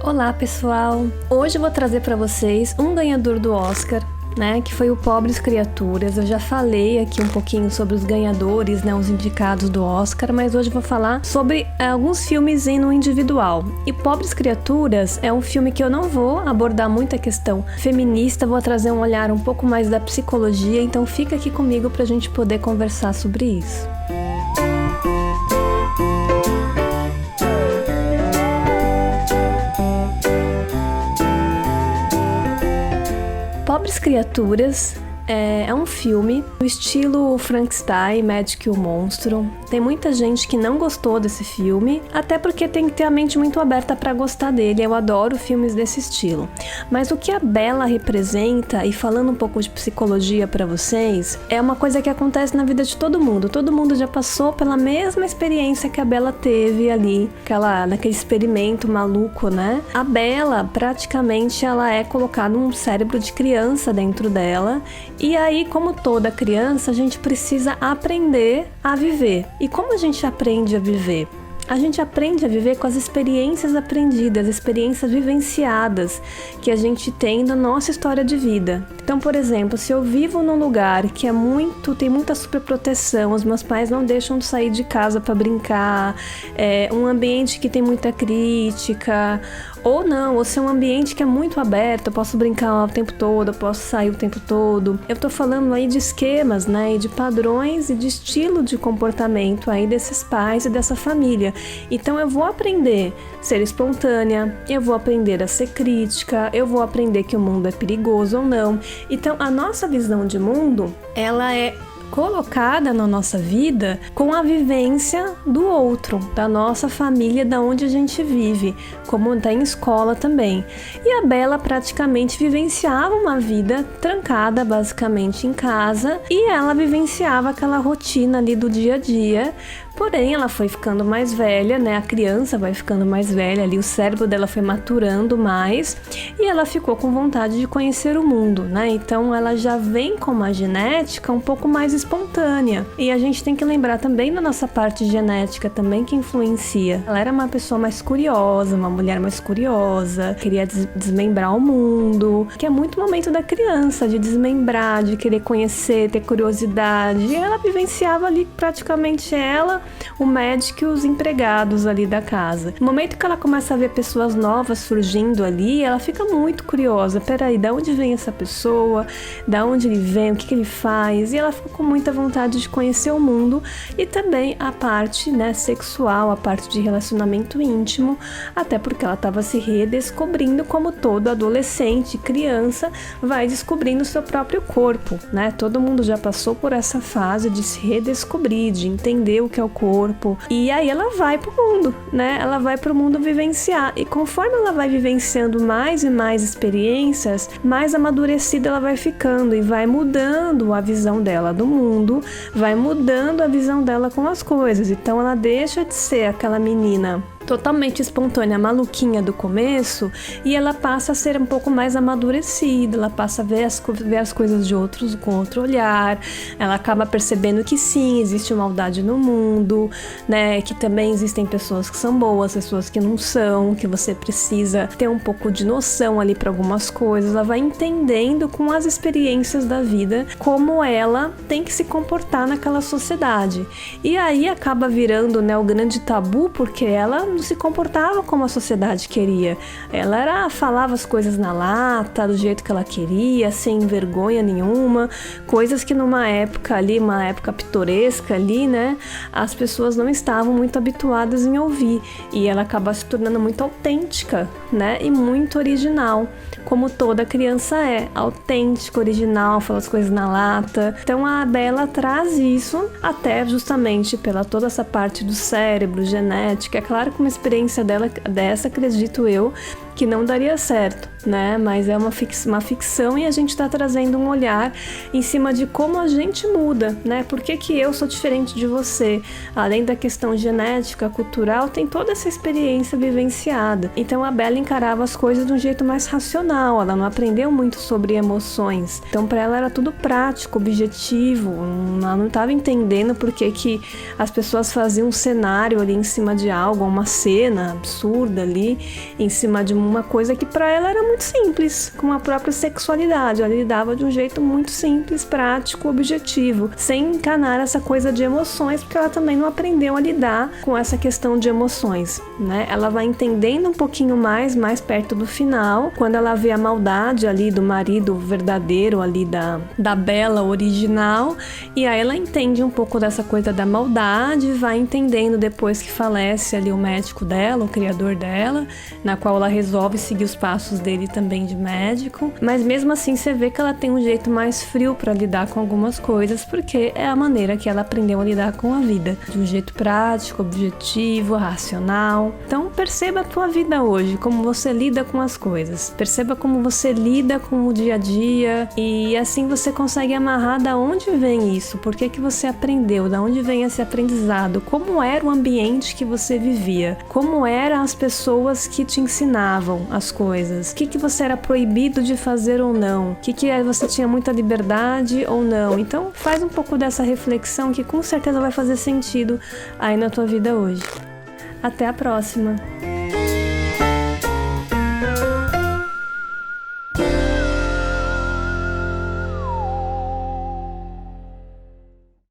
Olá pessoal, hoje eu vou trazer para vocês um ganhador do Oscar, que foi o Pobres Criaturas. Eu já falei aqui um pouquinho sobre os ganhadores, os indicados do Oscar, mas hoje eu vou falar sobre alguns filmes no individual. E Pobres Criaturas é um filme que eu não vou abordar muito a questão feminista, vou trazer um olhar um pouco mais da psicologia, então fica aqui comigo pra gente poder conversar sobre isso. Pobres Criaturas é um filme no estilo Frankenstein, Médico e o Monstro. Tem muita gente que não gostou desse filme, até porque tem que ter a mente muito aberta para gostar dele. Eu adoro filmes desse estilo. Mas o que a Bella representa, e falando um pouco de psicologia para vocês, é uma coisa que acontece na vida de todo mundo. Todo mundo já passou pela mesma experiência que a Bella teve ali, naquele experimento maluco, né? A Bella, praticamente, ela é colocada um cérebro de criança dentro dela. E aí, como toda criança, a gente precisa aprender a viver. E como a gente aprende a viver? A gente aprende a viver com as experiências aprendidas, experiências vivenciadas que a gente tem na nossa história de vida. Então, por exemplo, se eu vivo num lugar que tem muita superproteção, os meus pais não deixam de sair de casa para brincar, um ambiente que tem muita crítica, ou se é um ambiente que é muito aberto, eu posso brincar o tempo todo, eu posso sair o tempo todo. Eu tô falando aí de esquemas, e de padrões e de estilo de comportamento aí desses pais e dessa família. Então eu vou aprender a ser espontânea, eu vou aprender a ser crítica, eu vou aprender que o mundo é perigoso ou não. Então a nossa visão de mundo, ela é colocada na nossa vida com a vivência do outro, da nossa família, da onde a gente vive, como está em escola também. E a Bella praticamente vivenciava uma vida trancada basicamente em casa, e ela vivenciava aquela rotina ali do dia a dia. Porém, ela foi ficando mais velha, a criança vai ficando mais velha ali, o cérebro dela foi maturando mais e ela ficou com vontade de conhecer o mundo, Então, ela já vem com uma genética um pouco mais espontânea. E a gente tem que lembrar também da nossa parte genética também que influencia. Ela era uma pessoa mais curiosa, uma mulher mais curiosa, queria desmembrar o mundo, que é muito momento da criança, de desmembrar, de querer conhecer, ter curiosidade. E ela vivenciava ali praticamente o médico e os empregados ali da casa. No momento que ela começa a ver pessoas novas surgindo ali, ela fica muito curiosa. Peraí, da onde vem essa pessoa? Da onde ele vem? O que ele faz? E ela fica com muita vontade de conhecer o mundo e também a parte, sexual, a parte de relacionamento íntimo, até porque ela estava se redescobrindo, como todo adolescente, criança, vai descobrindo o seu próprio corpo, Todo mundo já passou por essa fase de se redescobrir, de entender o que é o corpo, e aí ela vai pro mundo, Ela vai pro mundo vivenciar, e conforme ela vai vivenciando mais e mais experiências, mais amadurecida ela vai ficando e vai mudando a visão dela do mundo, vai mudando a visão dela com as coisas. Então ela deixa de ser aquela menina totalmente espontânea, maluquinha do começo, e ela passa a ser um pouco mais amadurecida, ela passa a ver as coisas com outro olhar, ela acaba percebendo que sim, existe maldade no mundo, que também existem pessoas que são boas, pessoas que não são, que você precisa ter um pouco de noção ali para algumas coisas. Ela vai entendendo com as experiências da vida como ela tem que se comportar naquela sociedade, e aí acaba virando o grande tabu, porque ela não se comportava como a sociedade queria. Ela falava as coisas na lata, do jeito que ela queria, sem vergonha nenhuma, coisas que numa época ali, uma época pitoresca ali, as pessoas não estavam muito habituadas em ouvir, e ela acaba se tornando muito autêntica, e muito original, como toda criança é, autêntica, original, fala as coisas na lata. Então a Bella traz isso, até justamente pela toda essa parte do cérebro, genética. É claro que uma experiência dessa, acredito eu, que não daria certo, Mas é uma ficção, e a gente está trazendo um olhar em cima de como a gente muda, Por que eu sou diferente de você? Além da questão genética, cultural, tem toda essa experiência vivenciada. Então a Bella encarava as coisas de um jeito mais racional, ela não aprendeu muito sobre emoções. Então para ela era tudo prático, objetivo, ela não estava entendendo por que as pessoas faziam um cenário ali em cima de algo, uma cena absurda ali, em cima de uma coisa que para ela era muito simples, com a própria sexualidade. Ela lidava de um jeito muito simples, prático, objetivo, sem encanar essa coisa de emoções, porque ela também não aprendeu a lidar com essa questão de emoções, né? Ela vai entendendo um pouquinho mais perto do final, quando ela vê a maldade ali do marido verdadeiro ali da Bella original, e aí ela entende um pouco dessa coisa da maldade, vai entendendo depois que falece ali o médico dela, o criador dela, na qual ela resolve seguir os passos dele também de médico, mas mesmo assim você vê que ela tem um jeito mais frio para lidar com algumas coisas, porque é a maneira que ela aprendeu a lidar com a vida, de um jeito prático, objetivo, racional. Então perceba a tua vida hoje, como você lida com as coisas, perceba como você lida com o dia a dia, e assim você consegue amarrar da onde vem isso, por que você aprendeu, da onde vem esse aprendizado, como era o ambiente que você vivia, como eram as pessoas que te ensinavam as coisas, o que você era proibido de fazer ou não, o que você tinha muita liberdade ou não. Então faz um pouco dessa reflexão que com certeza vai fazer sentido aí na tua vida hoje. Até a próxima!